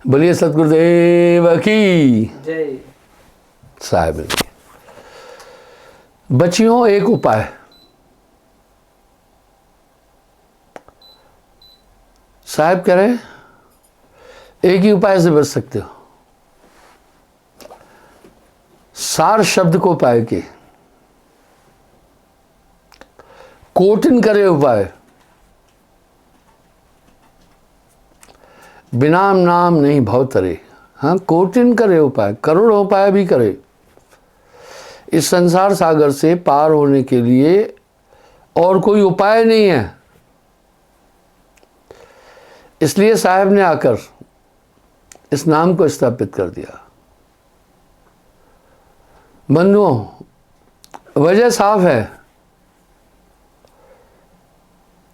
बोलिए सतगुरुदेव की जय। साहब। बच्चियों, एक उपाय, साहब कह रहे हैं एक ही उपाय से बच सकते हो। सार शब्द को पाए के कोटिन करे उपाय, बिना नाम नहीं भव तरे। हाँ, कोटिन करे उपाय, करोड़ों उपाय भी करे। इस संसार सागर से पार होने के लिए और कोई उपाय नहीं है। इसलिए साहब ने आकर इस नाम को स्थापित कर दिया। बंधुओं, वजह साफ है।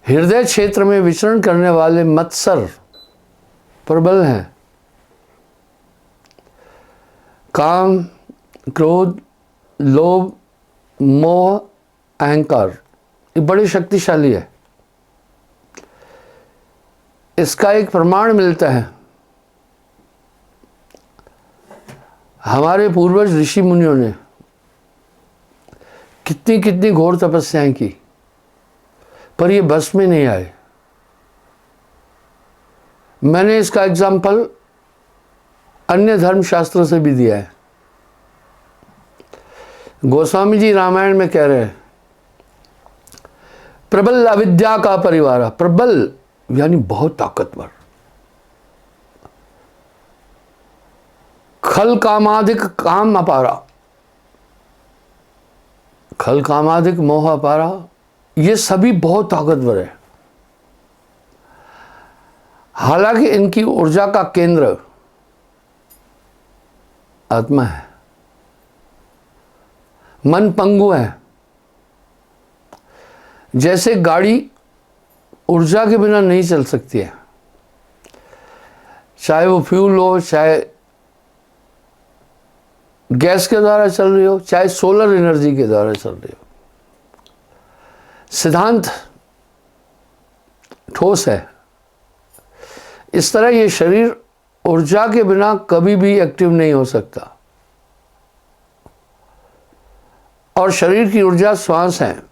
हृदय क्षेत्र में विचरण करने वाले मत्सर प्रबल हैं। काम, क्रोध, लोभ, मोह, अहंकार ये बड़े शक्तिशाली है। इसका एक प्रमाण मिलता है। हमारे पूर्वज ऋषि मुनियों ने कितनी कितनी घोर तपस्याएं की, पर ये बस में नहीं आए। मैंने इसका एग्जाम्पल अन्य धर्मशास्त्रों से भी दिया है। गोस्वामी जी रामायण में कह रहे हैं, प्रबल अविद्या का परिवार। प्रबल यानी बहुत ताकतवर। खल कामाधिक काम अपारा, खल कामाधिक मोह अपारा, ये सभी बहुत ताकतवर है। हालांकि इनकी ऊर्जा का केंद्र आत्मा है। मन पंगु है। जैसे गाड़ी ऊर्जा के बिना नहीं चल सकती है, चाहे वो फ्यूल हो, चाहे गैस के द्वारा चल रही हो, चाहे सोलर एनर्जी के द्वारा चल रही हो। सिद्धांत ठोस है। इस तरह ये शरीर ऊर्जा के बिना कभी भी एक्टिव नहीं हो सकता। और शरीर की ऊर्जा श्वास है,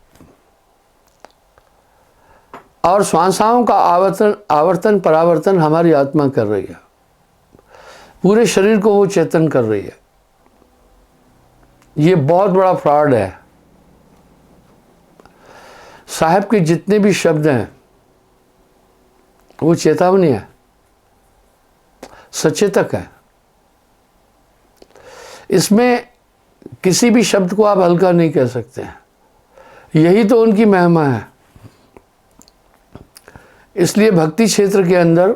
और श्वासाओं का आवर्तन परावर्तन हमारी आत्मा कर रही है। पूरे शरीर को वो चेतन कर रही है। ये बहुत बड़ा फ्रॉड है। साहब के जितने भी शब्द हैं वो चेतावनी है, सचेतक है। इसमें किसी भी शब्द को आप हल्का नहीं कह सकते हैं। यही तो उनकी महिमा है। इसलिए भक्ति क्षेत्र के अंदर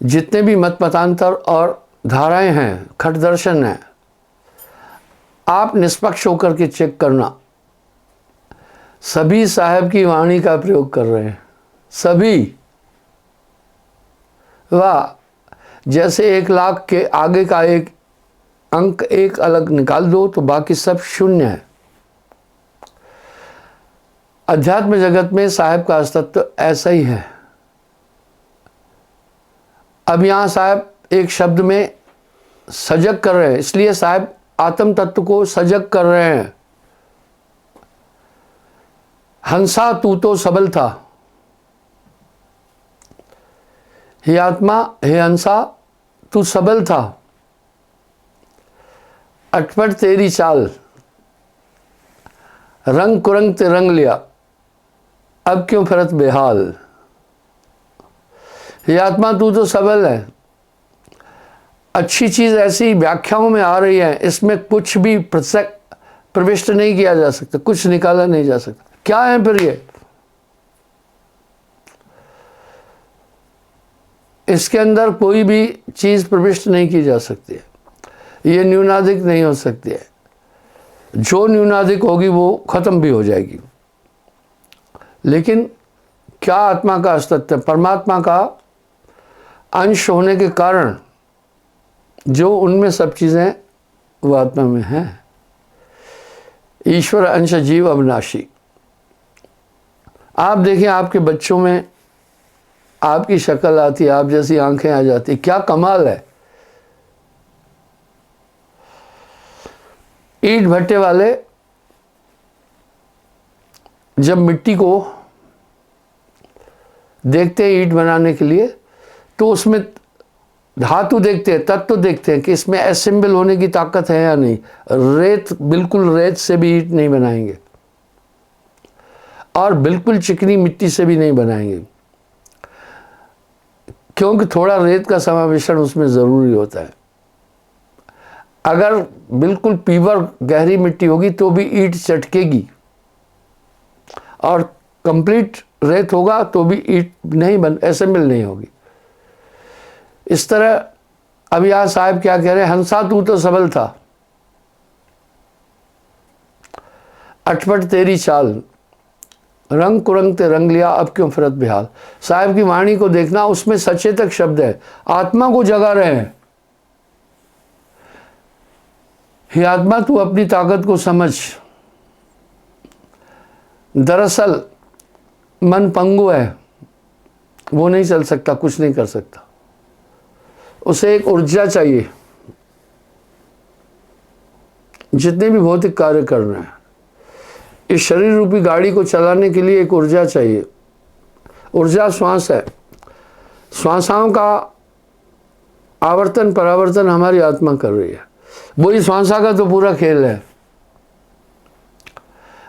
जितने भी मत मतांतर और धाराएं हैं, खट दर्शन है, आप निष्पक्ष होकर के चेक करना। सभी साहब की वाणी का प्रयोग कर रहे हैं, सभी। वाह, जैसे 1 लाख के आगे का एक अंक एक अलग निकाल दो तो बाकी सब शून्य है। अध्यात्म जगत में साहब का अस्तित्व ऐसा ही है। अब यहाँ साहब एक शब्द में सजग कर रहे हैं, इसलिए साहब आत्म तत्व को सजग कर रहे हैं। हंसा तू तो सबल था, हे आत्मा, हे हंसा तू सबल था। अटपट तेरी चाल, रंग कुरंग ते रंग लिया, अब क्यों फिरत बेहाल। हे आत्मा, तू तो सबल है। अच्छी चीज ऐसी व्याख्याओं में आ रही है, इसमें कुछ भी प्रविष्ट नहीं किया जा सकता, कुछ निकाला नहीं जा सकता। क्या है फिर ये? इसके अंदर कोई भी चीज प्रविष्ट नहीं की जा सकती है। ये न्यूनाधिक नहीं हो सकती है। जो न्यूनाधिक होगी वो खत्म भी हो जाएगी। लेकिन क्या आत्मा का अस्तित्व, परमात्मा का अंश होने के कारण जो उनमें सब चीजें वो आत्मा में हैं। ईश्वर अंश जीव अविनाशी। आप देखिए, आपके बच्चों में आपकी शक्ल आती है, आप जैसी आंखें आ जाती, क्या कमाल है। ईंट भट्टे वाले जब मिट्टी को देखते हैं ईंट बनाने के लिए, तो उसमें धातु देखते हैं, तत्व देखते हैं कि इसमें असेंबल होने की ताकत है या नहीं। रेत, बिल्कुल रेत से भी ईंट नहीं बनाएंगे और बिल्कुल चिकनी मिट्टी से भी नहीं बनाएंगे, क्योंकि थोड़ा रेत का समावेशन उसमें ज़रूरी होता है। अगर बिल्कुल पीवर गहरी मिट्टी होगी तो भी ईंट चटकेगी, और कंप्लीट रेत होगा तो भी ईंट नहीं असेंबल नहीं होगी। इस तरह अब यहाँ साहब क्या कह रहे हैं, हंसा तू तो सबल था, अटपट तेरी चाल, रंग कुरंग ते रंग लिया, अब क्यों फिरत बेहाल। साहब की वाणी को देखना, उसमें सचेतक शब्द है, आत्मा को जगा रहे हैं। हे आत्मा, तू अपनी ताकत को समझ। दरअसल मन पंगु है, वो नहीं चल सकता, कुछ नहीं कर सकता, उसे एक ऊर्जा चाहिए। जितने भी भौतिक कार्य कर रहे हैं, इस शरीर रूपी गाड़ी को चलाने के लिए एक ऊर्जा चाहिए। ऊर्जा श्वास है, श्वासाओं का आवर्तन परावर्तन हमारी आत्मा कर रही है। वही श्वासा का तो पूरा खेल है।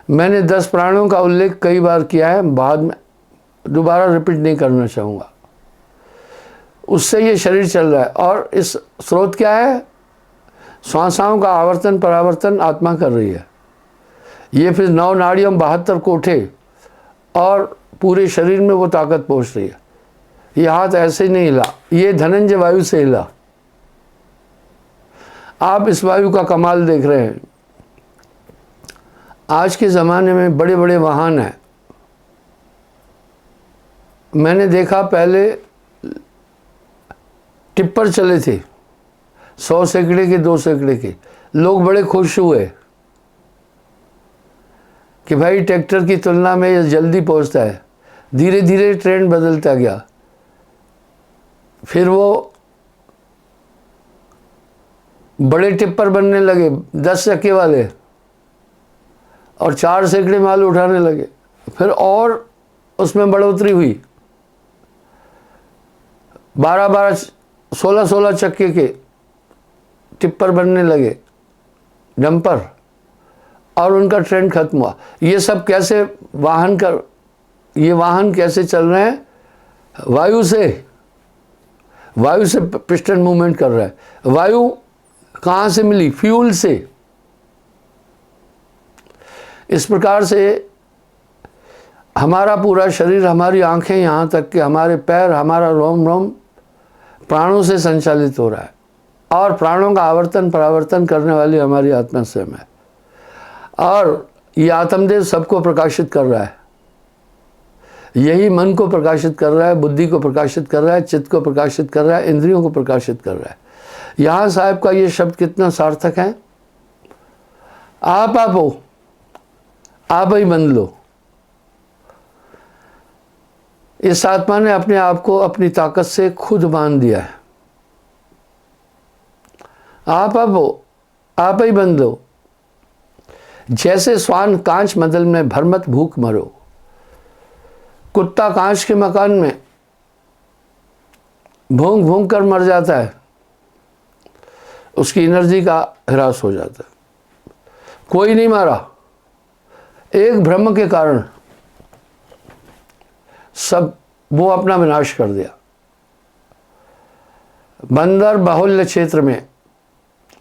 मैंने 10 प्राणों का उल्लेख कई बार किया है, बाद में दोबारा रिपीट नहीं करना चाहूँगा। उससे ये शरीर चल रहा है, और इस स्रोत क्या है, श्वासाओं का आवर्तन परावर्तन आत्मा कर रही है। ये फिर 9 नाड़ियों 72 कोठे और पूरे शरीर में वो ताकत पहुँच रही है। ये हाथ ऐसे ही नहीं हिला, ये धनंजय वायु से हिला। आप इस वायु का कमाल देख रहे हैं। आज के ज़माने में बड़े बड़े वाहन हैं। मैंने देखा पहले टिप्पर चले थे, 100 सैकड़े के, 2 सैकड़े के। लोग बड़े खुश हुए कि भाई ट्रैक्टर की तुलना में ये जल्दी पहुंचता है। धीरे धीरे ट्रेंड बदलता गया, फिर वो बड़े टिप्पर बनने लगे, 10 चक्के वाले, और 4 सैकड़े माल उठाने लगे। फिर और उसमें बढ़ोतरी हुई, 12-12, 16-16 चक्के के टिप्पर बनने लगे, डंपर, और उनका ट्रेंड खत्म हुआ। ये सब कैसे ये वाहन कैसे चल रहे हैं? वायु से पिस्टन मूवमेंट कर रहा है। वायु कहाँ से मिली? फ्यूल से। इस प्रकार से हमारा पूरा शरीर, हमारी आंखें, यहाँ तक कि हमारे पैर, हमारा रोम रोम प्राणों से संचालित हो रहा है, और प्राणों का आवर्तन परावर्तन करने वाली हमारी आत्मा स्वयं है। और ये आत्मदेव सबको प्रकाशित कर रहा है। यही मन को प्रकाशित कर रहा है, बुद्धि को प्रकाशित कर रहा है, चित्त को प्रकाशित कर रहा है, इंद्रियों को प्रकाशित कर रहा है। यहाँ साहब का ये शब्द कितना सार्थक है। आप हो, आप ही बन लो। इस आत्मा ने अपने आप को अपनी ताकत से खुद बांध दिया है। आप हो, आप ही बन लो। जैसे स्वान कांच मदल में भरमत भूख मरो, कुत्ता कांच के मकान में भूंग भूंग कर मर जाता है, उसकी एनर्जी का ह्रास हो जाता है। कोई नहीं मारा, एक भ्रम के कारण सब वो अपना विनाश कर दिया। बंदर बाहुल्य क्षेत्र में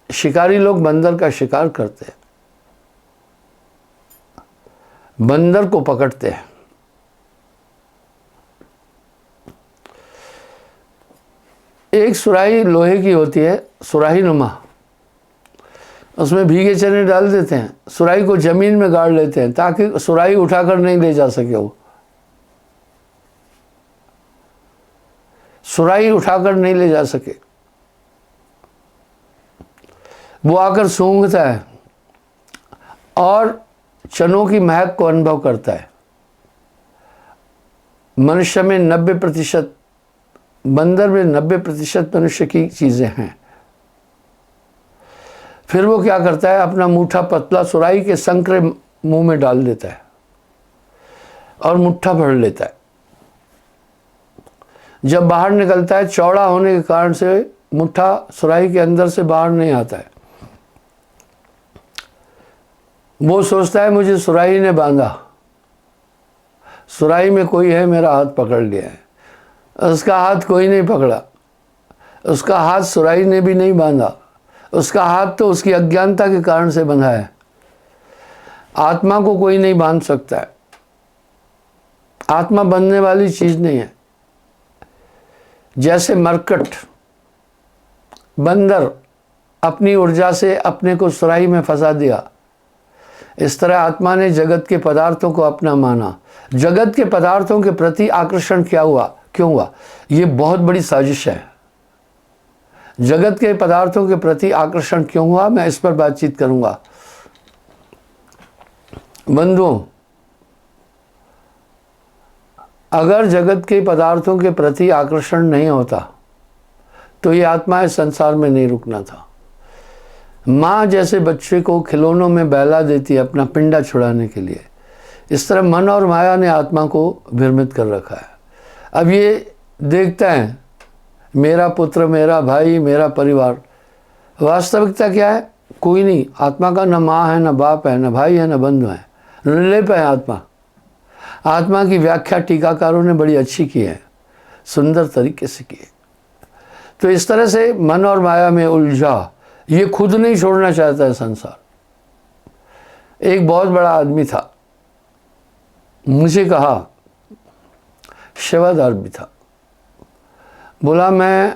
शिकारी लोग बंदर का शिकार करते हैं, बंदर को पकड़ते हैं। एक सुराही लोहे की होती है, सुराही नुमा, उसमें भीगे चने डाल देते हैं, सुराही को जमीन में गाड़ लेते हैं ताकि सुराही उठाकर नहीं ले जा सके। वो सुराही उठाकर नहीं ले जा सके, वो आकर सूंघता है और चनों की महक को अनुभव करता है। मनुष्य में 90% बंदर में 90% मनुष्य की चीज़ें हैं। फिर वो क्या करता है, अपना मुट्ठा पतला सुराही के संकरे मुंह में डाल देता है और मुट्ठा भर लेता है। जब बाहर निकलता है, चौड़ा होने के कारण से मुट्ठा सुराही के अंदर से बाहर नहीं आता है। वो सोचता है मुझे सुराही ने बांधा, सुराही में कोई है, मेरा हाथ पकड़ लिया है। उसका हाथ कोई नहीं पकड़ा, उसका हाथ सुराही ने भी नहीं बांधा, उसका हाथ तो उसकी अज्ञानता के कारण से बंधा है। आत्मा को कोई नहीं बांध सकता है। आत्मा बंधने वाली चीज नहीं है। जैसे मरकट, बंदर अपनी ऊर्जा से अपने को सुराही में फंसा दिया, इस तरह आत्मा ने जगत के पदार्थों को अपना माना। जगत के पदार्थों के प्रति आकर्षण क्या हुआ, क्यों हुआ? ये बहुत बड़ी साजिश है। जगत के पदार्थों के प्रति आकर्षण क्यों हुआ, मैं इस पर बातचीत करूंगा। बंधुओं, अगर जगत के पदार्थों के प्रति आकर्षण नहीं होता तो ये आत्मा इस संसार में नहीं रुकना था। माँ जैसे बच्चे को खिलौनों में बहला देती है अपना पिंडा छुड़ाने के लिए, इस तरह मन और माया ने आत्मा को भ्रमित कर रखा है। अब ये देखता है मेरा पुत्र, मेरा भाई, मेरा परिवार। वास्तविकता क्या है? कोई नहीं। आत्मा का न माँ है, न बाप है, न भाई है, न बंधु है, निर्लेप है आत्मा। आत्मा की व्याख्या टीकाकारों ने बड़ी अच्छी की है, सुंदर तरीके से की है। तो इस तरह से मन और माया में उलझा, ये खुद नहीं छोड़ना चाहता है संसार। एक बहुत बड़ा आदमी था, मुझे कहा, सेवादार भी था, बोला मैं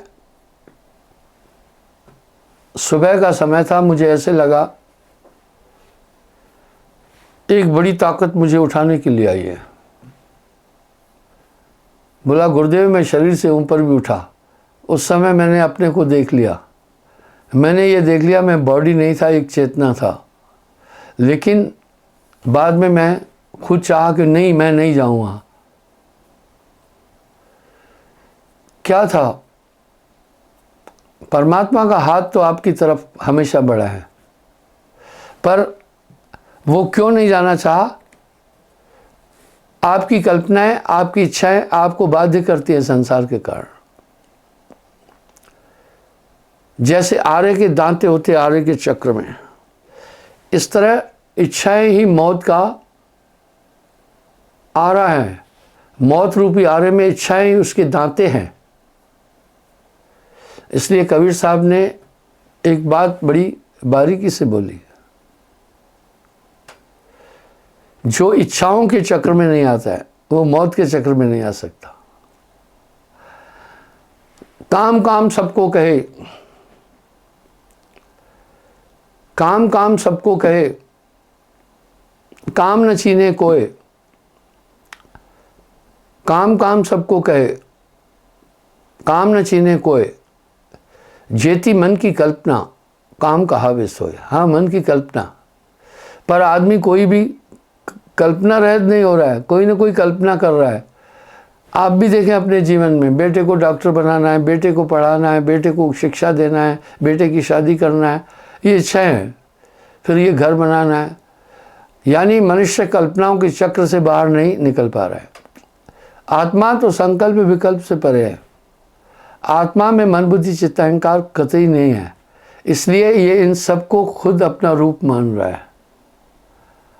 सुबह का समय था, मुझे ऐसे लगा एक बड़ी ताकत मुझे उठाने के लिए आई है। बोला गुरुदेव मैं शरीर से ऊपर भी उठा, उस समय मैंने अपने को देख लिया। मैंने ये देख लिया मैं बॉडी नहीं था, एक चेतना था। लेकिन बाद में मैं खुद चाहा कि नहीं, मैं नहीं जाऊँ वहाँ। क्या था? परमात्मा का हाथ तो आपकी तरफ हमेशा बढ़ा है, पर वो क्यों नहीं जाना चाहा? आपकी कल्पनाएं, आपकी इच्छाएं आपको बाध्य करती है संसार के कारण। जैसे आरे के दांते होते आरे के चक्र में, इस तरह इच्छाएं ही मौत का आरा है। मौत रूपी आरे में इच्छाएं ही उसके दांते हैं। इसलिए कबीर साहब ने एक बात बड़ी बारीकी से बोली, जो इच्छाओं के चक्र में नहीं आता है वो मौत के चक्र में नहीं आ सकता। काम काम सबको कहे, काम काम सबको कहे, काम न छीने कोय। काम काम सबको कहे, काम न छीने कोय। जेती मन की कल्पना, काम कहावे सोए। हाँ, मन की कल्पना, पर आदमी कोई भी कल्पना रहित नहीं हो रहा है, कोई ना कोई कल्पना कर रहा है। आप भी देखें अपने जीवन में, बेटे को डॉक्टर बनाना है, बेटे को पढ़ाना है, बेटे को शिक्षा देना है, बेटे की शादी करना है, ये इच्छाएं हैं। फिर ये घर बनाना है। यानी मनुष्य कल्पनाओं के चक्र से बाहर नहीं निकल पा रहा है। आत्मा तो संकल्प विकल्प से परे है। आत्मा में मन बुद्धि चित्त अहंकार कतई नहीं है। इसलिए ये इन सबको खुद अपना रूप मान रहा है,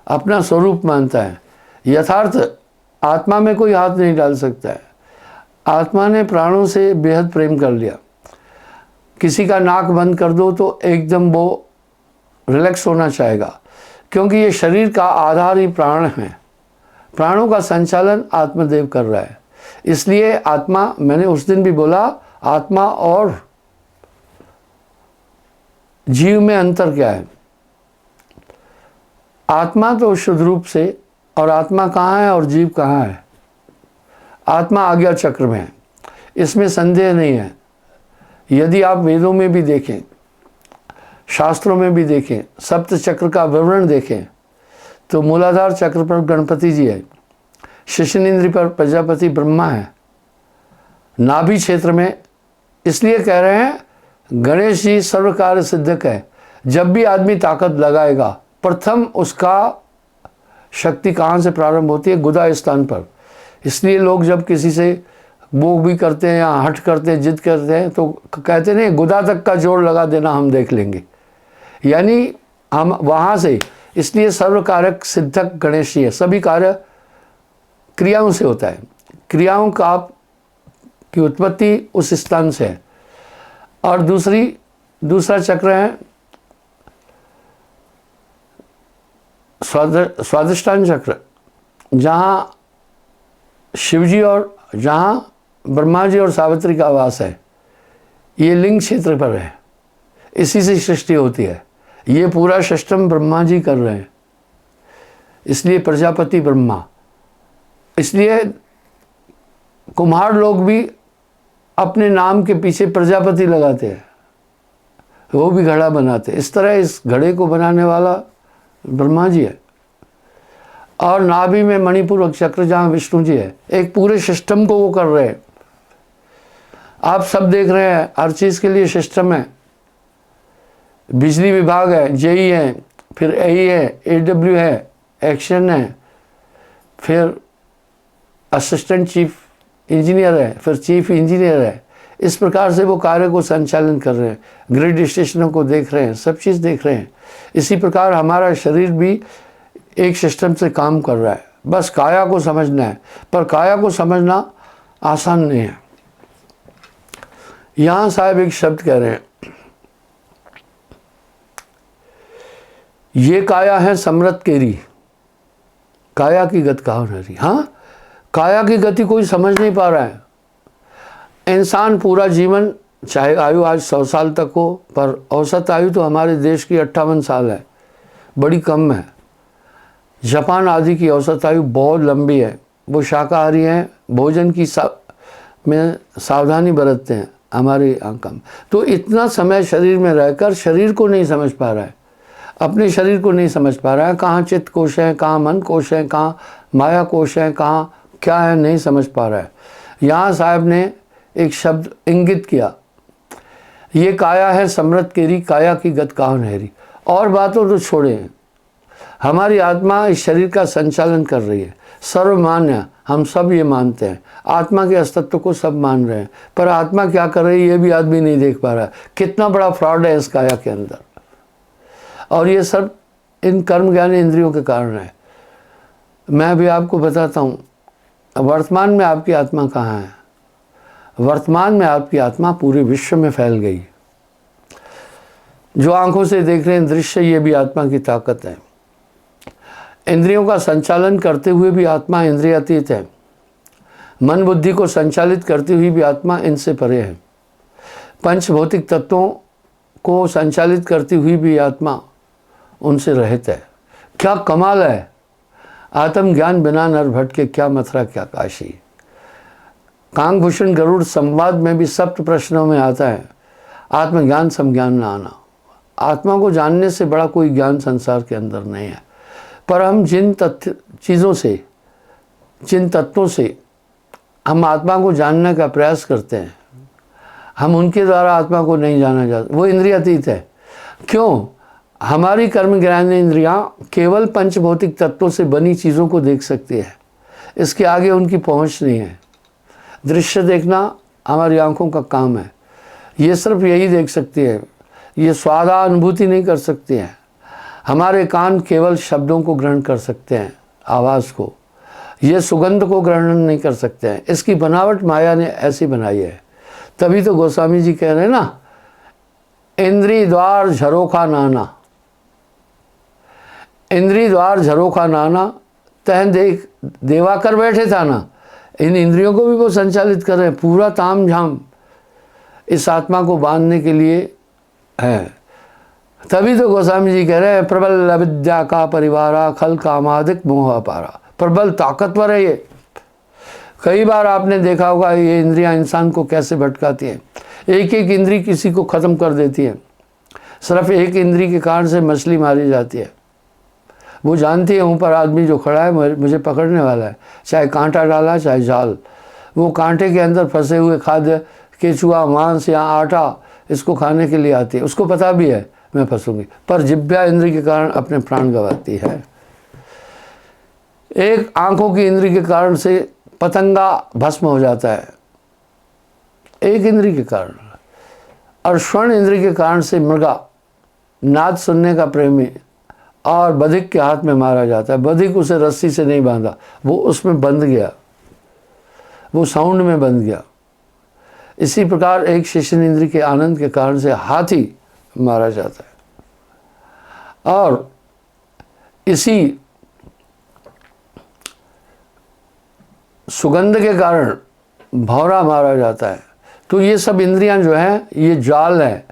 अपना स्वरूप मानता है। यथार्थ आत्मा में कोई हाथ नहीं डाल सकता है। आत्मा ने प्राणों से बेहद प्रेम कर लिया। किसी का नाक बंद कर दो तो एकदम वो रिलैक्स होना चाहेगा, क्योंकि ये शरीर का आधार ही प्राण है। प्राणों का संचालन आत्मदेव कर रहा है। इसलिए आत्मा, मैंने उस दिन भी बोला, आत्मा और जीव में अंतर क्या है? आत्मा तो शुद्ध रूप से, और आत्मा कहाँ है और जीव कहाँ है? आत्मा आज्ञा चक्र में है, इसमें संदेह नहीं है। यदि आप वेदों में भी देखें, शास्त्रों में भी देखें, सप्त चक्र का विवरण देखें, तो मूलाधार चक्र पर गणपति जी है, शिशनेन्द्र पर प्रजापति ब्रह्मा है, नाभि क्षेत्र में। इसलिए कह रहे हैं गणेश जी सर्व कार्य सिद्धक है। जब भी आदमी ताकत लगाएगा, प्रथम उसका शक्ति कहाँ से प्रारंभ होती है? गुदा स्थान पर। इसलिए लोग जब किसी से वो भी करते हैं या हट करते हैं, जिद करते हैं, तो कहते नहीं गुदा तक का जोड़ लगा देना, हम देख लेंगे, यानी हम वहाँ से। इसलिए सर्व कारक सिद्धक गणेश जी है। सभी कार्य क्रियाओं से होता है, क्रियाओं का की उत्पत्ति उस स्थान से है। और दूसरा चक्र है स्वादिष्टान चक्र, जहाँ शिवजी और जहाँ ब्रह्मा जी और सावित्री का वास है। ये लिंग क्षेत्र पर है, इसी से सृष्टि होती है। ये पूरा सिस्टम ब्रह्मा जी कर रहे हैं, इसलिए प्रजापति ब्रह्मा। इसलिए कुम्हार लोग भी अपने नाम के पीछे प्रजापति लगाते हैं, वो भी घड़ा बनाते हैं। इस तरह इस घड़े को बनाने वाला ब्रह्मा जी है। और नाभि में मणिपूरक चक्र, जहाँ विष्णु जी है। एक पूरे सिस्टम को वो कर रहे हैं। आप सब देख रहे हैं, हर चीज़ के लिए सिस्टम है। बिजली विभाग है, जेई है, फिर एई है, एडब्ल्यू है, एक्शन है, फिर असिस्टेंट चीफ इंजीनियर है, फिर चीफ इंजीनियर है। इस प्रकार से वो कार्य को संचालन कर रहे हैं, ग्रिड स्टेशनों को देख रहे हैं, सब चीज़ देख रहे हैं। इसी प्रकार हमारा शरीर भी एक सिस्टम से काम कर रहा है। बस काया को समझना है, पर काया को समझना आसान नहीं है। यहाँ साहब एक शब्द कह रहे हैं, ये काया है समृत केरी, काया की गति कहाँ रही। हाँ, काया की गति कोई समझ नहीं पा रहा है। इंसान पूरा जीवन, चाहे आयु आज 100 साल तक हो, पर औसत आयु तो हमारे देश की 58 साल है, बड़ी कम है। जापान आदि की औसत आयु बहुत लंबी है। वो शाकाहारी हैं, भोजन की में सावधानी बरतते हैं, हमारे यहाँ कम। तो इतना समय शरीर में रहकर शरीर को नहीं समझ पा रहा है, अपने शरीर को नहीं समझ पा रहा है। कहाँ चित्त कोश है, कहाँ मन कोश है, कहाँ माया कोश है, कहाँ क्या है, नहीं समझ पा रहा है। यहाँ साहब ने एक शब्द इंगित किया, ये काया है समृत केरी, काया की गत कहाँ नहरी। और बातों तो छोड़े, हमारी आत्मा इस शरीर का संचालन कर रही है। सर्वमान्य, हम सब ये मानते हैं, आत्मा के अस्तित्व को सब मान रहे हैं, पर आत्मा क्या कर रही है ये भी आदमी नहीं देख पा रहा। कितना बड़ा फ्रॉड है इस काया के अंदर। और ये सब इन कर्म ज्ञान इंद्रियों के कारण है। मैं भी आपको बताता हूँ, वर्तमान में आपकी आत्मा कहाँ है? वर्तमान में आपकी आत्मा पूरे विश्व में फैल गई। जो आंखों से देख रहे हैं दृश्य, ये भी आत्मा की ताकत है। इंद्रियों का संचालन करते हुए भी आत्मा इंद्रियातीत है। मन बुद्धि को संचालित करती हुई भी आत्मा इनसे परे है। पंच भौतिक तत्वों को संचालित करती हुई भी आत्मा उनसे रहित है। क्या कमाल है! आत्म ज्ञान बिना नर भटके, क्या मथुरा क्या काशी। कांगभूषण गरुड़ संवाद में भी सप्त प्रश्नों में आता है, आत्मज्ञान समज्ञान न आना। आत्मा को जानने से बड़ा कोई ज्ञान संसार के अंदर नहीं है। पर हम जिन चीज़ों से, जिन तत्वों से हम आत्मा को जानने का प्रयास करते हैं, हम उनके द्वारा आत्मा को नहीं जाना जाता, वो इंद्रियातीत है। क्यों? हमारी कर्म ज्ञान इंद्रियां केवल पंच भौतिक तत्वों से बनी चीज़ों को देख सकती है, इसके आगे उनकी पहुंच नहीं है। दृश्य देखना हमारी आंखों का काम है, ये सिर्फ यही देख सकती है, ये स्वादानुभूति नहीं कर सकती है। हमारे कान केवल शब्दों को ग्रहण कर सकते हैं, आवाज़ को, ये सुगंध को ग्रहण नहीं कर सकते हैं। इसकी बनावट माया ने ऐसी बनाई है। तभी तो गोस्वामी जी कह रहे हैं ना, इंद्री द्वार झरोखा नाना, इंद्री द्वार झरोखा नाना, तह देख देवा कर बैठे था ना। इन इंद्रियों को भी वो संचालित कर रहे हैं। पूरा ताम झाम इस आत्मा को बांधने के लिए है। तभी तो गोस्वामी जी कह रहे हैं, प्रबल अविद्या का परिवारा, खल कामादिक मोह अपारा। प्रबल ताकतवर है ये। कई बार आपने देखा होगा ये इंद्रियां इंसान को कैसे भटकाती हैं। एक एक इंद्री किसी को ख़त्म कर देती है। सिर्फ एक इंद्री के कारण से मछली मारी जाती है। वो जानती है ऊपर आदमी जो खड़ा है मुझे पकड़ने वाला है, चाहे कांटा डाला चाहे जाल। वो कांटे के अंदर फंसे हुए खाद्य, केचुआ, मांस या आटा इसको खाने के लिए आती है। उसको पता भी है मैं फंसूंगी, पर जिह्वा इंद्री के कारण अपने प्राण गंवाती है। एक आंखों की इंद्री के कारण से पतंगा भस्म हो जाता है, एक इंद्री के कारण। और श्रवण इंद्री के कारण से मृगा, नाद सुनने का प्रेमी, और बधिक के हाथ में मारा जाता है। बधिक उसे रस्सी से नहीं बांधा, वो उसमें बंध गया, वो साउंड में बंध गया। इसी प्रकार एक शेषन इंद्री के आनंद के कारण से हाथी मारा जाता है, और इसी सुगंध के कारण भौरा मारा जाता है। तो ये सब इंद्रियां जो हैं ये जाल है।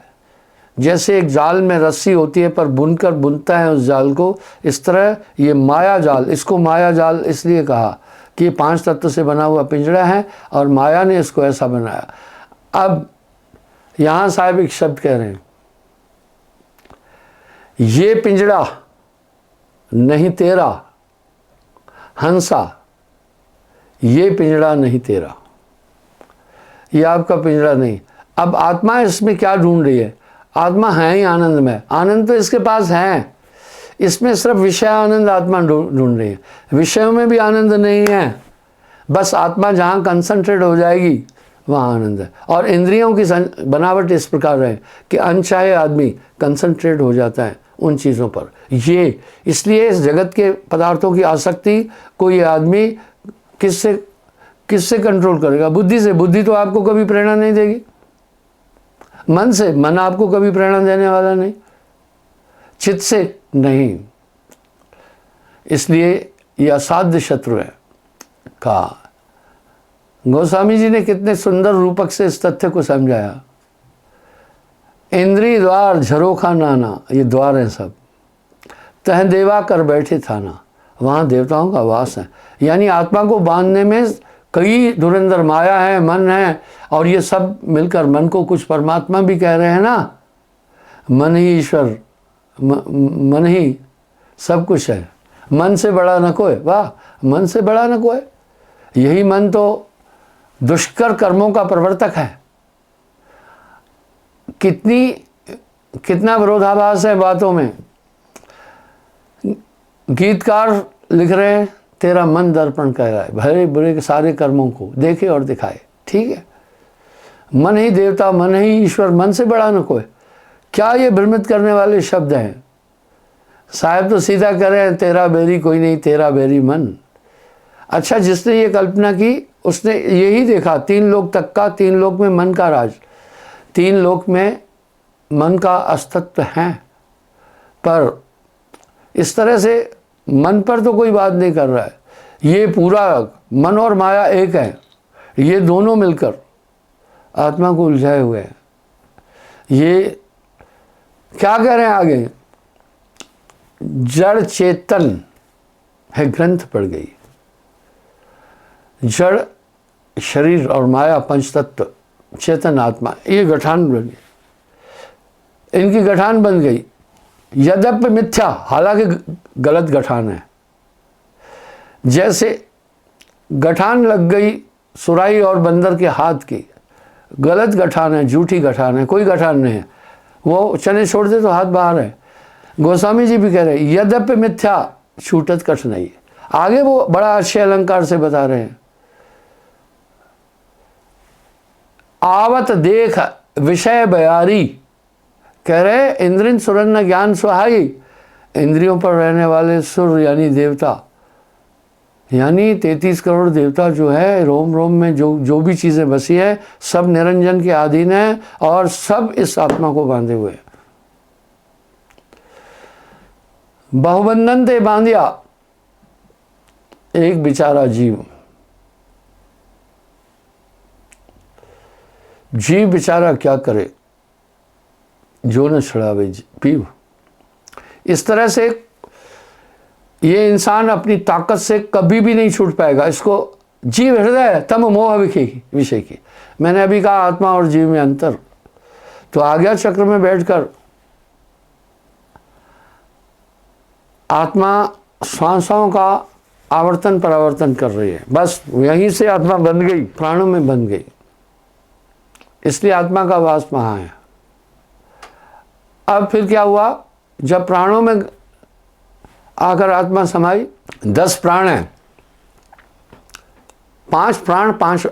जैसे एक जाल में रस्सी होती है पर बुनकर बुनता है उस जाल को, इस तरह ये माया जाल, इसको माया जाल इसलिए कहा कि ये 5 तत्व से बना हुआ पिंजरा है और माया ने इसको ऐसा बनाया। अब यहाँ साहब एक शब्द कह रहे हैं, ये पिंजरा नहीं तेरा हंसा, ये पिंजरा नहीं तेरा, ये आपका पिंजरा नहीं। अब आत्मा इसमें क्या ढूंढ रही है? आत्मा है ही आनंद में, आनंद तो इसके पास है, इसमें सिर्फ विषय आनंद आत्मा ढूंढ रही है। विषयों में भी आनंद नहीं है, बस आत्मा जहाँ कंसंट्रेट हो जाएगी वहाँ आनंद है। और इंद्रियों की बनावट इस प्रकार है कि अनचाहे आदमी कंसंट्रेट हो जाता है उन चीज़ों पर। ये इसलिए इस जगत के पदार्थों की आसक्ति को ये आदमी किससे कंट्रोल करेगा? बुद्धि से। बुद्धि तो आपको कभी प्रेरणा नहीं देगी। मन से, मन आपको कभी प्रेरणा देने वाला नहीं। चित्त से नहीं। इसलिए ये असाध्य शत्रु है। कहा गोस्वामी जी ने कितने सुंदर रूपक से इस तथ्य को समझाया। इंद्री द्वार झरोखा नाना, ये द्वार हैं सब, तह देवा कर बैठे थाना, वहाँ देवताओं का वास है। यानी आत्मा को बांधने में कई धुरंधर माया है, मन है, और ये सब मिलकर मन को कुछ परमात्मा भी कह रहे हैं ना। मन ही ईश्वर, मन ही सब कुछ है, मन से बड़ा न कोई। वाह, मन से बड़ा न कोई। यही मन तो दुष्कर कर्मों का प्रवर्तक है। कितना विरोधाभास है बातों में। गीतकार लिख रहे हैं, तेरा मन दर्पण कह रहा है, भले बुरे के सारे कर्मों को देखे और दिखाए। ठीक है, मन ही देवता, मन ही ईश्वर, मन से बड़ा न कोई। क्या ये भ्रमित करने वाले शब्द हैं? साहब तो सीधा कह रहे हैं, तेरा बैरी कोई नहीं, तेरा बैरी मन। अच्छा, जिसने ये कल्पना की उसने यही देखा, 3 लोक तक का, 3 लोक में मन का राज, 3 लोक में मन का अस्तित्व है। पर इस तरह से मन पर तो कोई बात नहीं कर रहा है। ये पूरा मन और माया एक है, ये दोनों मिलकर आत्मा को उलझाए हुए हैं। ये क्या कह रहे हैं आगे? जड़ चेतन है, ग्रंथ पड़ गई। जड़ शरीर और माया पंचतत्व, चेतन आत्मा, ये गठान बन गई, इनकी गठान बन गई। यद्यपि मिथ्या, हालांकि गलत गठान है। जैसे गठान लग गई सुराही और बंदर के हाथ की, गलत गठान है, झूठी गठान है, कोई गठान नहीं है। वो चने छोड़ दे तो हाथ बाहर है। गोस्वामी जी भी कह रहे हैं, यद्यपि मिथ्या छूटत कठ नहीं। आगे वो बड़ा अच्छे अलंकार से बता रहे हैं। आवत देख विषय बयारी, कह रहे इंद्रिन सुरन्न ज्ञान सुहाई। इंद्रियों पर रहने वाले सुर यानी देवता, यानी 33 करोड़ देवता जो है, रोम रोम में जो भी चीज़ें बसी है, सब निरंजन के अधीन है और सब इस आत्मा को बांधे हुए हैं। बहुबंधन ते बांधिया एक बेचारा जीव, जीव बेचारा क्या करे, जो न छड़ावे पीव। इस तरह से ये इंसान अपनी ताकत से कभी भी नहीं छूट पाएगा। इसको जीव हृदय तम मोह विषय की, मैंने अभी कहा आत्मा और जीव में अंतर। तो आज्ञा चक्र में बैठकर आत्मा श्वासों का आवर्तन परावर्तन कर रही है। बस यहीं से आत्मा बन गई, प्राणों में बन गई, इसलिए आत्मा का वास वहाँ है। अब फिर क्या हुआ, जब प्राणों में आकर आत्मा समाई, 10 प्राण हैं, 5 प्राण 5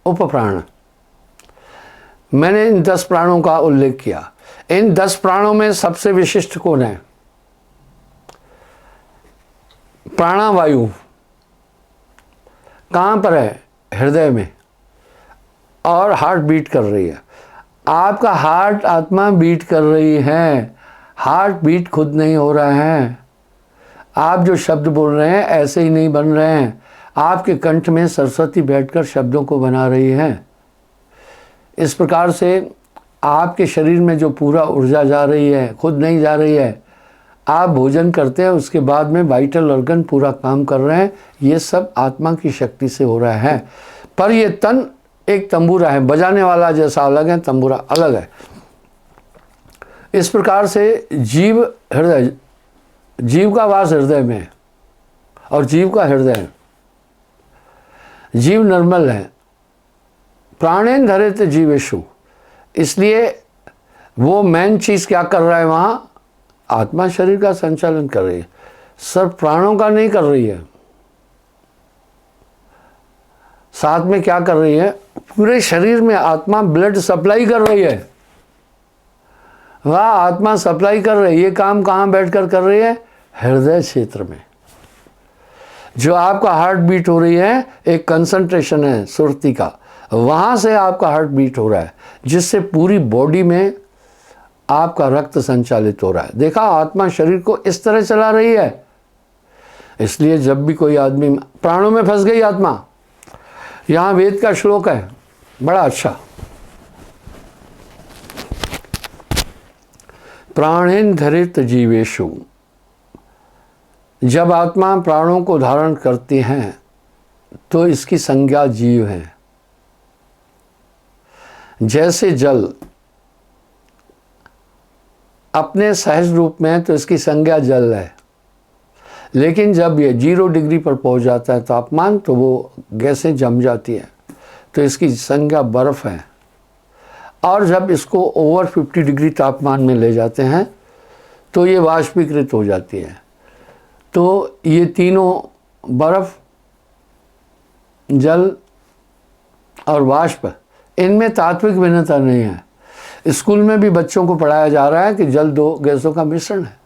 उप प्राण। मैंने इन 10 प्राणों का उल्लेख किया। इन 10 प्राणों में सबसे विशिष्ट कौन है? प्राणवायु। कहाँ पर है? हृदय में, और हार्ट बीट कर रही है। आपका हार्ट, आत्मा बीट कर रही है, हार्ट बीट खुद नहीं हो रहा है। आप जो शब्द बोल रहे हैं ऐसे ही नहीं बन रहे हैं, आपके कंठ में सरस्वती बैठकर शब्दों को बना रही है। इस प्रकार से आपके शरीर में जो पूरा ऊर्जा जा रही है, खुद नहीं जा रही है। आप भोजन करते हैं, उसके बाद में वाइटल ऑर्गन पूरा काम कर रहे हैं, ये सब आत्मा की शक्ति से हो रहा है। पर ये तन एक तंबूरा है, बजाने वाला जैसा अलग है, तंबूरा अलग है। इस प्रकार से जीव हृदय, जीव का वास हृदय में है और जीव का हृदय है। जीव निर्मल है, प्राणेन धरेत जीवेषु। इसलिए वो मेन चीज क्या कर रहा है वहाँ? आत्मा शरीर का संचालन कर रही है, सिर्फ प्राणों का नहीं कर रही है। साथ में क्या कर रही है? पूरे शरीर में आत्मा ब्लड सप्लाई कर रही है। वह आत्मा सप्लाई कर रही है। ये काम कहाँ बैठकर कर रही है? हृदय क्षेत्र में। जो आपका हार्ट बीट हो रही है, एक कंसंट्रेशन है सुरती का, वहाँ से आपका हार्ट बीट हो रहा है, जिससे पूरी बॉडी में आपका रक्त संचालित हो रहा है। देखा, आत्मा शरीर को इस तरह चला रही है। इसलिए जब भी कोई आदमी प्राणों में फंस गई आत्मा, यहाँ वेद का श्लोक है बड़ा अच्छा, प्राणेन धरेत जीवेषु। जब आत्मा प्राणों को धारण करती हैं तो इसकी संज्ञा जीव है। जैसे जल अपने सहज रूप में है तो इसकी संज्ञा जल है, लेकिन जब ये 0 डिग्री पर पहुंच जाता है तापमान, तो वो गैसें जम जाती हैं, तो इसकी संज्ञा बर्फ है। और जब इसको ओवर 50 डिग्री तापमान में ले जाते हैं तो ये वाष्पीकृत हो जाती है। तो ये तीनों, बर्फ, जल और वाष्प, इनमें तात्विक भिन्नता नहीं है। स्कूल में भी बच्चों को पढ़ाया जा रहा है कि जल 2 गैसों का मिश्रण है।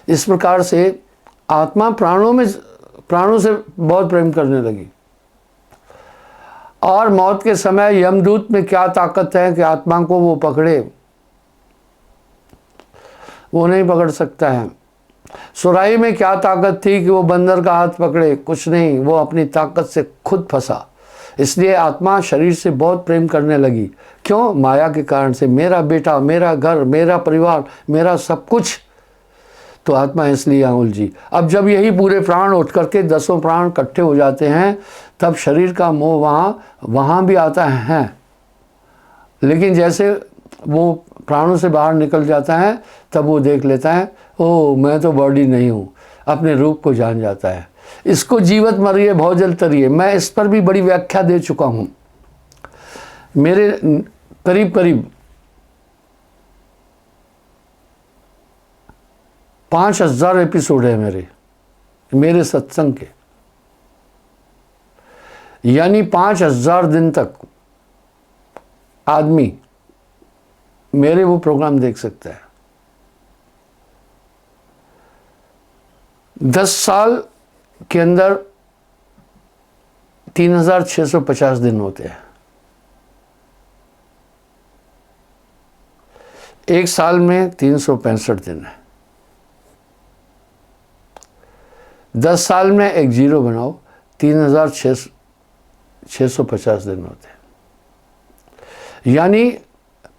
इस प्रकार से आत्मा प्राणों से बहुत प्रेम करने लगी। और मौत के समय यमदूत में क्या ताकत है कि आत्मा को वो पकड़े? वो नहीं पकड़ सकता है। सुराही में क्या ताकत थी कि वो बंदर का हाथ पकड़े? कुछ नहीं, वो अपनी ताकत से खुद फंसा। इसलिए आत्मा शरीर से बहुत प्रेम करने लगी। क्यों? माया के कारण से। मेरा बेटा, मेरा घर, मेरा परिवार, मेरा सब कुछ। तो आत्मा इसलिए यहाँ उलझी। अब जब यही पूरे प्राण उठ करके 10 प्राण इकट्ठे हो जाते हैं, तब शरीर का मोह वहाँ भी आता है। लेकिन जैसे वो प्राणों से बाहर निकल जाता है, तब वो देख लेता है, ओ मैं तो बॉडी नहीं हूँ, अपने रूप को जान जाता है। इसको जीवत मरिए भवजल तरिए, मैं इस पर भी बड़ी व्याख्या दे चुका हूँ। मेरे करीब 5000 एपिसोड है मेरे सत्संग के। यानी 5000 दिन तक आदमी मेरे वो प्रोग्राम देख सकता है। 10 साल के अंदर 3650 दिन होते हैं। 1 साल में 365 दिन है। 10 साल में एक जीरो बनाओ, 3650 दिन होते हैं। यानी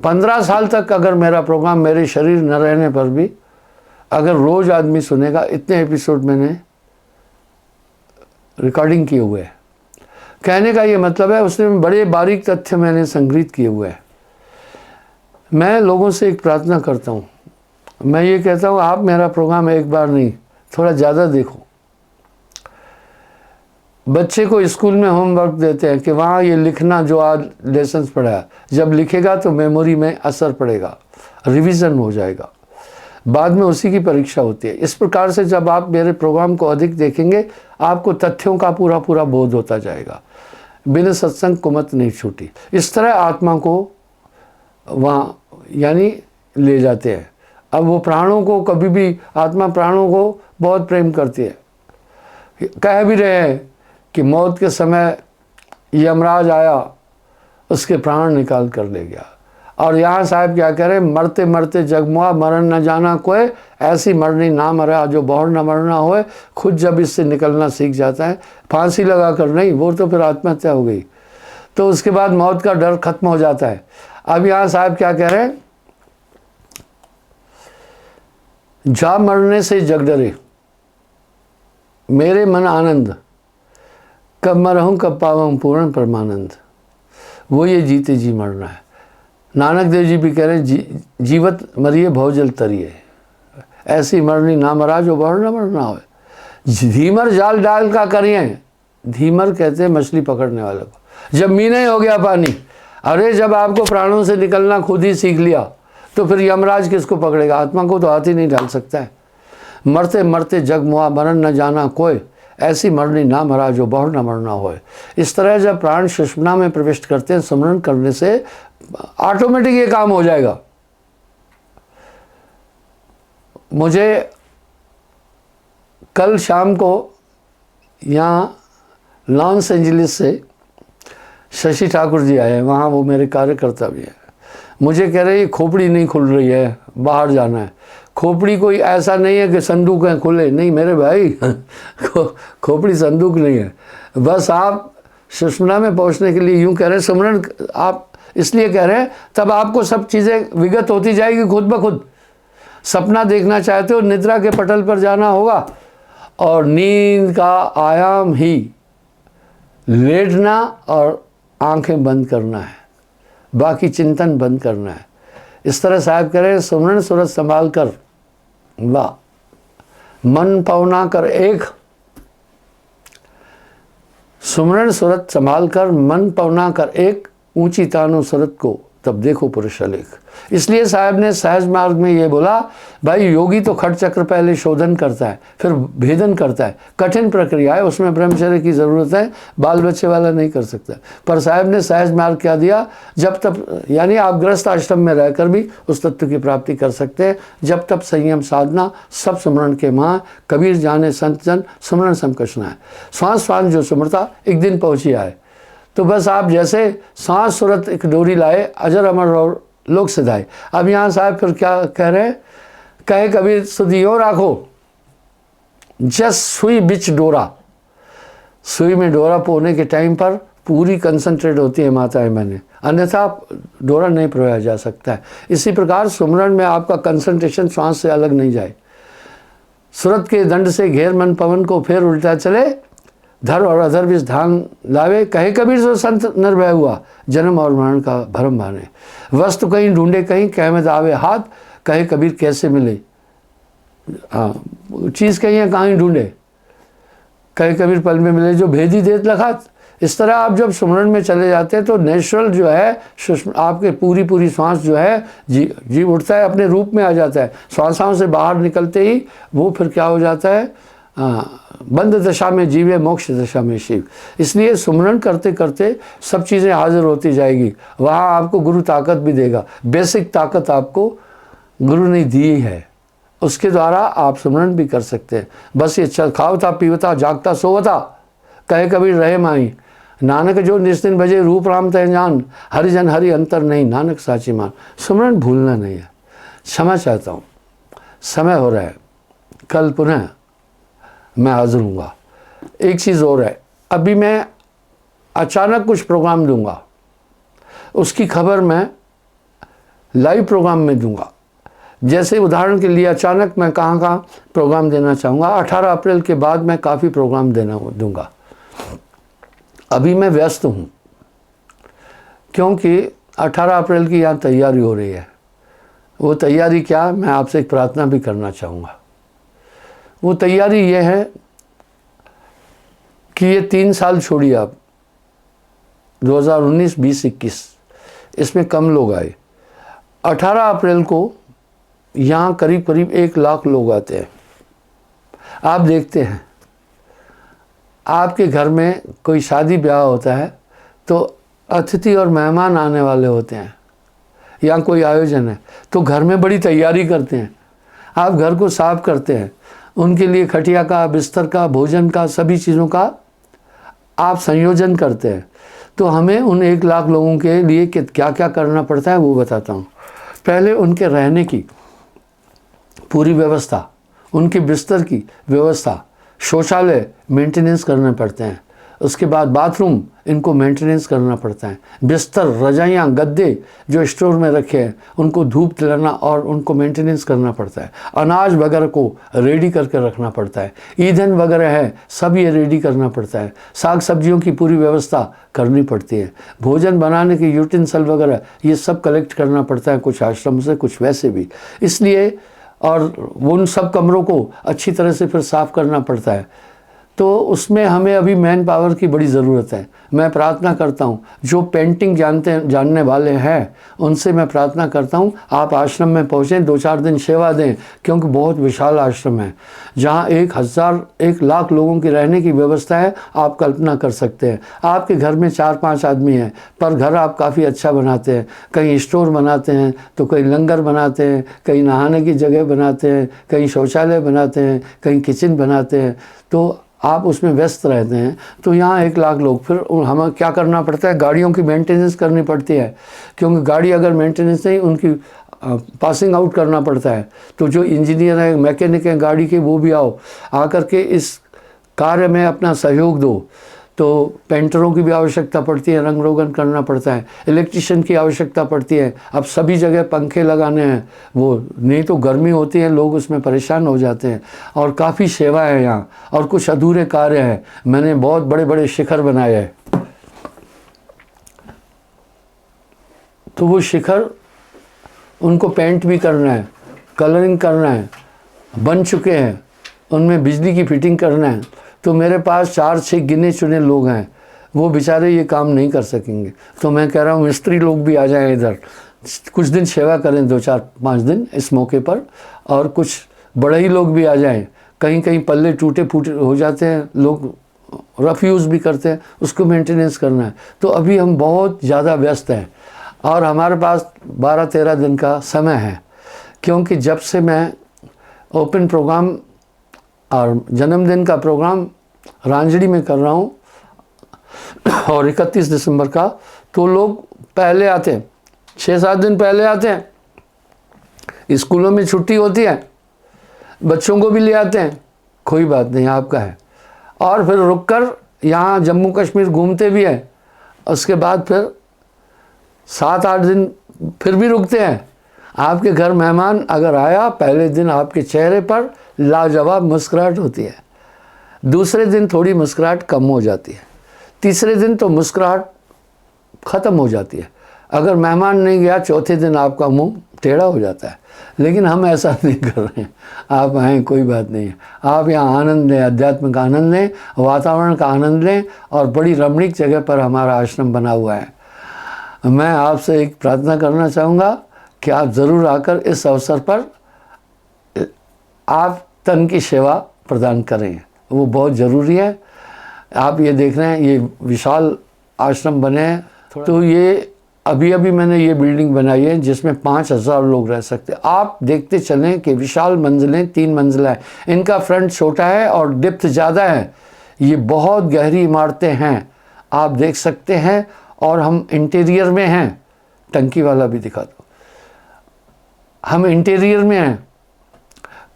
15 साल तक अगर मेरा प्रोग्राम मेरे शरीर न रहने पर भी अगर रोज आदमी सुनेगा, इतने एपिसोड मैंने रिकॉर्डिंग किए हुए हैं। कहने का ये मतलब है उसमें बड़े बारीक तथ्य मैंने संग्रहित किए हुए हैं। मैं लोगों से एक प्रार्थना करता हूँ, मैं ये कहता हूँ आप मेरा प्रोग्राम एक बार नहीं, थोड़ा ज़्यादा देखो। बच्चे को स्कूल में होमवर्क देते हैं कि वहाँ ये लिखना जो आज लेसन्स पढ़ा है, जब लिखेगा तो मेमोरी में असर पड़ेगा, रिवीजन हो जाएगा, बाद में उसी की परीक्षा होती है। इस प्रकार से जब आप मेरे प्रोग्राम को अधिक देखेंगे आपको तथ्यों का पूरा पूरा बोध होता जाएगा, बिना सत्संग कुमत नहीं छूटी। इस तरह आत्मा को वहाँ यानी ले जाते हैं। अब वो प्राणों को कभी भी, आत्मा प्राणों को बहुत प्रेम करती है। कह भी रहे हैं कि मौत के समय यमराज आया, उसके प्राण निकाल कर ले गया। और यहाँ साहब क्या कह रहे हैं, मरते मरते जगमुआ मरण न जाना कोई, ऐसी मरनी ना मरा जो बहुर न मरना होए। खुद जब इससे निकलना सीख जाता है, फांसी लगा कर नहीं, वो तो फिर आत्महत्या हो गई, तो उसके बाद मौत का डर खत्म हो जाता है। अब यहाँ साहब क्या कह रहे हैं, जा मरने से जग डरे मेरे मन आनंद, कब मरहूँ कब पाऊँ पूर्ण परमानंद। वो ये जीते जी मरना है। नानक देव जी भी कह रहे हैं, जीवत मरिए भवजल तरिए, ऐसी मरनी ना मरा जो बहुर न मरना हो। धीमर जाल डाल का करिए, धीमर कहते हैं मछली पकड़ने वाले को। जब मीने हो गया पानी, अरे जब आपको प्राणों से निकलना खुद ही सीख लिया तो फिर यमराज किसको पकड़ेगा? आत्मा को तो हाथ ही नहीं डाल सकता है। मरते मरते जग मुआ मरण न जाना कोई, ऐसी मरनी ना मरा जो बहुर न मरना होए। इस तरह जब प्राण सुषुम्ना में प्रविष्ट करते हैं, स्मरण करने से ऑटोमेटिक ये काम हो जाएगा। मुझे कल शाम को यहाँ लॉस एंजलिस से शशि ठाकुर जी आए हैं, वहाँ वो मेरे कार्यकर्ता भी हैं। मुझे कह रहे हैं खोपड़ी नहीं खुल रही है, बाहर जाना है। खोपड़ी कोई ऐसा नहीं है कि संदूक है खुले, नहीं मेरे भाई खोपड़ी संदूक नहीं है। बस आप सुषुम्ना में पहुंचने के लिए यूं कह रहे हैं, सुमरण आप इसलिए कह रहे हैं, तब आपको सब चीज़ें विगत होती जाएगी खुद ब खुद। सपना देखना चाहते हो, निद्रा के पटल पर जाना होगा और नींद का आयाम ही लेटना और आंखें बंद करना है, बाकी चिंतन बंद करना है। इस तरह साहब कह रहे हैं, सुमरण सूरत संभाल कर वाह, मन पवना कर एक, सुमरण सूरत संभाल कर मन पवना कर एक, ऊंची तानो सूरत को तब देखो पुरुष अलेख। इसलिए साहब ने सहज मार्ग में ये बोला, भाई योगी तो खट चक्र पहले शोधन करता है, फिर भेदन करता है, कठिन प्रक्रिया है, उसमें ब्रह्मचर्य की ज़रूरत है, बाल बच्चे वाला नहीं कर सकता। पर साहब ने सहज मार्ग क्या दिया, जब तब यानी आप गृहस्थ आश्रम में रहकर भी उस तत्व की प्राप्ति कर सकते हैं। जब तब संयम साधना, सब सुमरण के माँ, कबीर जाने संत जन, सुमरण समकषना है। श्वास श्वास जो सुमरता एक दिन पहुँची आए। तो बस आप जैसे सांस सूरत एक डोरी लाए, अजर अमर और लोक सिधाए। अब यहाँ साहब फिर क्या कह रहे हैं, कहे कबीर सुधियो राखो जस सुई बिच डोरा। सुई में डोरा पोने के टाइम पर पूरी कंसंट्रेट होती है माताएं बहनें, अन्यथा डोरा नहीं परोया जा सकता है। इसी प्रकार सुमरण में आपका कंसंट्रेशन श्वास से अलग नहीं जाए। सूरत के दंड से घेर मन पवन को फिर उल्टा चले, धर और अधर भी धान लावे। कहे कबीर जो संत निर्भय हुआ, जन्म और मरण का भरम भाने। वस्तु कहीं ढूंढे कहीं, कह में दावे हाथ, कहे कबीर कैसे मिले। चीज़ कहीं है कहीं ढूंढे, कहे कबीर पल में मिले जो भेदी देत लखात। इस तरह आप जब सुमरण में चले जाते हैं तो नेचुरल जो है आपके पूरी श्वास जो है जीव उठता है, अपने रूप में आ जाता है। श्वासों से बाहर निकलते ही वो फिर क्या हो जाता है, बंद दशा में जीवे मोक्ष दशा में शिव। इसलिए सुमरण करते करते सब चीज़ें हाजिर होती जाएगी। वहाँ आपको गुरु ताकत भी देगा, बेसिक ताकत आपको गुरु ने दी है, उसके द्वारा आप सुमरण भी कर सकते हैं। बस ये चल खावता पीवता जागता सोवता, कहे कबीर रहे माई। नानक जो निस्दिन बजे रूप राम तय जान, हरिजन हरि अंतर नहीं नानक साची मान। सुमरण भूलना नहीं है। क्षमा चाहता हूँ, समय हो रहा है, कल पुनः मैं हाजिर हूँगा। एक चीज़ और है, अभी मैं अचानक कुछ प्रोग्राम दूंगा, उसकी खबर मैं लाइव प्रोग्राम में दूंगा। जैसे उदाहरण के लिए अचानक मैं कहाँ प्रोग्राम देना चाहूँगा। 18 अप्रैल के बाद मैं काफ़ी प्रोग्राम दूंगा। अभी मैं व्यस्त हूँ क्योंकि 18 अप्रैल की यहाँ तैयारी हो रही है। वो तैयारी क्या, मैं आपसे एक प्रार्थना भी करना चाहूँगा। वो तैयारी ये है कि ये 3 साल छोड़िए आप, 2019, 20, 21, इसमें कम लोग आए। 18 अप्रैल को यहाँ करीब करीब 1 लाख लोग आते हैं। आप देखते हैं आपके घर में कोई शादी ब्याह होता है तो अतिथि और मेहमान आने वाले होते हैं, या कोई आयोजन है तो घर में बड़ी तैयारी करते हैं। आप घर को साफ करते हैं, उनके लिए खटिया का, बिस्तर का, भोजन का, सभी चीज़ों का आप संयोजन करते हैं। तो हमें उन 1 लाख लोगों के लिए क्या क्या करना पड़ता है वो बताता हूँ। पहले उनके रहने की पूरी व्यवस्था, उनके बिस्तर की व्यवस्था, शौचालय मेंटेनेंस करने पड़ते हैं। उसके बाद बाथरूम इनको मेंटेनेंस करना पड़ता है। बिस्तर, रजाइयाँ, गद्दे जो स्टोर में रखे हैं उनको धूप दिलाना और उनको मेंटेनेंस करना पड़ता है। अनाज वगैरह को रेडी करके रखना पड़ता है। ईंधन वगैरह है सब ये रेडी करना पड़ता है। साग सब्जियों की पूरी व्यवस्था करनी पड़ती है। भोजन बनाने के यूटेंसिल वगैरह ये सब कलेक्ट करना पड़ता है, कुछ आश्रम से, कुछ वैसे भी। इसलिए और उन सब कमरों को अच्छी तरह से फिर साफ़ करना पड़ता है। तो उसमें हमें अभी मैन पावर की बड़ी ज़रूरत है। मैं प्रार्थना करता हूँ जो पेंटिंग जानने वाले हैं उनसे मैं प्रार्थना करता हूँ आप आश्रम में पहुँचें, 2-4 दिन सेवा दें, क्योंकि बहुत विशाल आश्रम है जहाँ 1 लाख लोगों की रहने की व्यवस्था है। आप कल्पना कर सकते हैं आपके घर में 4-5 आदमी हैं, पर घर आप काफ़ी अच्छा बनाते हैं। कहीं स्टोर बनाते हैं तो कहीं लंगर बनाते हैं, कहीं नहाने की जगह बनाते हैं, कहीं शौचालय बनाते हैं, कहीं किचन बनाते हैं, तो आप उसमें व्यस्त रहते हैं। तो यहाँ 1 लाख लोग, फिर हमें क्या करना पड़ता है, गाड़ियों की मेंटेनेंस करनी पड़ती है, क्योंकि गाड़ी अगर मेंटेनेंस नहीं, उनकी पासिंग आउट करना पड़ता है। तो जो इंजीनियर है, मैकेनिक है गाड़ी के, वो भी आओ आकर के इस कार्य में अपना सहयोग दो। तो पेंटरों की भी आवश्यकता पड़ती है, रंग रोगन करना पड़ता है, इलेक्ट्रिशियन की आवश्यकता पड़ती है। अब सभी जगह पंखे लगाने हैं, वो नहीं तो गर्मी होती है, लोग उसमें परेशान हो जाते हैं। और काफ़ी सेवा है यहाँ, और कुछ अधूरे कार्य हैं। मैंने बहुत बड़े बड़े शिखर बनाए हैं, तो वो शिखर उनको पेंट भी करना है, कलरिंग करना है, बन चुके हैं, उनमें बिजली की फिटिंग करना है। तो मेरे पास 4-6 गिने चुने लोग हैं, वो बेचारे ये काम नहीं कर सकेंगे। तो मैं कह रहा हूँ मिस्त्री लोग भी आ जाएं इधर, कुछ दिन सेवा करें, 2-4-5 दिन इस मौके पर, और कुछ बड़े ही लोग भी आ जाएं। कहीं कहीं पल्ले टूटे फूटे हो जाते हैं, लोग रफ़ यूज़ भी करते हैं, उसको मेंटेनेंस करना है। तो अभी हम बहुत ज़्यादा व्यस्त हैं और हमारे पास 12-13 दिन का समय है, क्योंकि जब से मैं ओपन प्रोग्राम और जन्मदिन का प्रोग्राम रांजड़ी में कर रहा हूँ और 31 दिसंबर का, तो लोग पहले आते हैं, 6-7 दिन पहले आते हैं। स्कूलों में छुट्टी होती है, बच्चों को भी ले आते हैं, कोई बात नहीं, आपका है। और फिर रुककर यहाँ जम्मू कश्मीर घूमते भी हैं। उसके बाद फिर 7-8 दिन फिर भी रुकते हैं। आपके घर मेहमान अगर आया, पहले दिन आपके चेहरे पर लाजवाब मुस्कुराहट होती है, दूसरे दिन थोड़ी मुस्कुराहट कम हो जाती है, तीसरे दिन तो मुस्कुराहट ख़त्म हो जाती है। अगर मेहमान नहीं गया, चौथे दिन आपका मुंह टेढ़ा हो जाता है। लेकिन हम ऐसा नहीं कर रहे हैं, आप आएँ, कोई बात नहीं है। आप यहाँ आनंद लें, अध्यात्म का आनंद लें, वातावरण का आनंद लें, और बड़ी रमणीक जगह पर हमारा आश्रम बना हुआ है। मैं आपसे एक प्रार्थना करना चाहूँगा कि आप ज़रूर आकर इस अवसर पर आप तन की सेवा प्रदान करें, वो बहुत ज़रूरी है। आप ये देख रहे हैं ये विशाल आश्रम बने हैं, तो ये अभी मैंने ये बिल्डिंग बनाई है जिसमें 5000 लोग रह सकते हैं। आप देखते चलें कि विशाल मंजिलें, 3 मंजिला है, इनका फ्रंट छोटा है और डेप्थ ज़्यादा है। ये बहुत गहरी इमारतें हैं, आप देख सकते हैं। और हम इंटीरियर में हैं, टंकी वाला भी दिखा दो, हम इंटीरियर में हैं।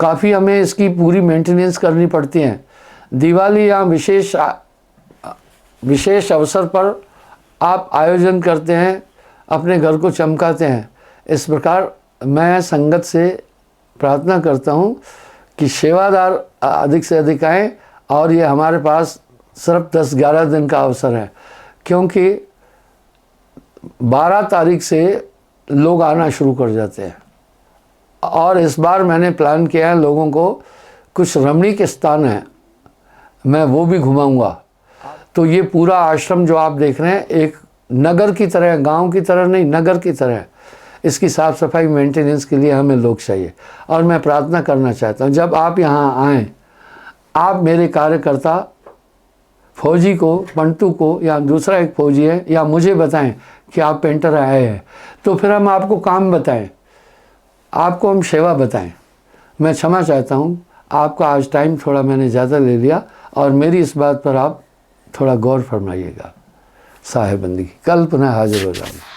काफ़ी हमें इसकी पूरी मेंटेनेंस करनी पड़ती है। दिवाली या विशेष अवसर पर आप आयोजन करते हैं, अपने घर को चमकाते हैं। इस प्रकार मैं संगत से प्रार्थना करता हूँ कि सेवादार अधिक से अधिक आएँ, और ये हमारे पास सिर्फ 10-11 दिन का अवसर है, क्योंकि 12 तारीख से लोग आना शुरू कर जाते हैं। और इस बार मैंने प्लान किया है लोगों को, कुछ रमणीक स्थान है, मैं वो भी घुमाऊंगा। तो ये पूरा आश्रम जो आप देख रहे हैं एक नगर की तरह, गांव की तरह नहीं, नगर की तरह। इसकी साफ़ सफाई मेंटेनेंस के लिए हमें लोग चाहिए। और मैं प्रार्थना करना चाहता हूँ, जब आप यहाँ आएँ, आप मेरे कार्यकर्ता फौजी को, पंटू को, या दूसरा एक फौजी है, या मुझे बताएं कि आप पेंटर आए हैं, तो फिर हम आपको काम बताएं, आपको हम सेवा बताएं। मैं क्षमा चाहता हूँ, आपका आज टाइम थोड़ा मैंने ज़्यादा ले लिया, और मेरी इस बात पर आप थोड़ा गौर फरमाइएगा। साहेबंदी, कल पुनः हाजिर हो जाऊँगा।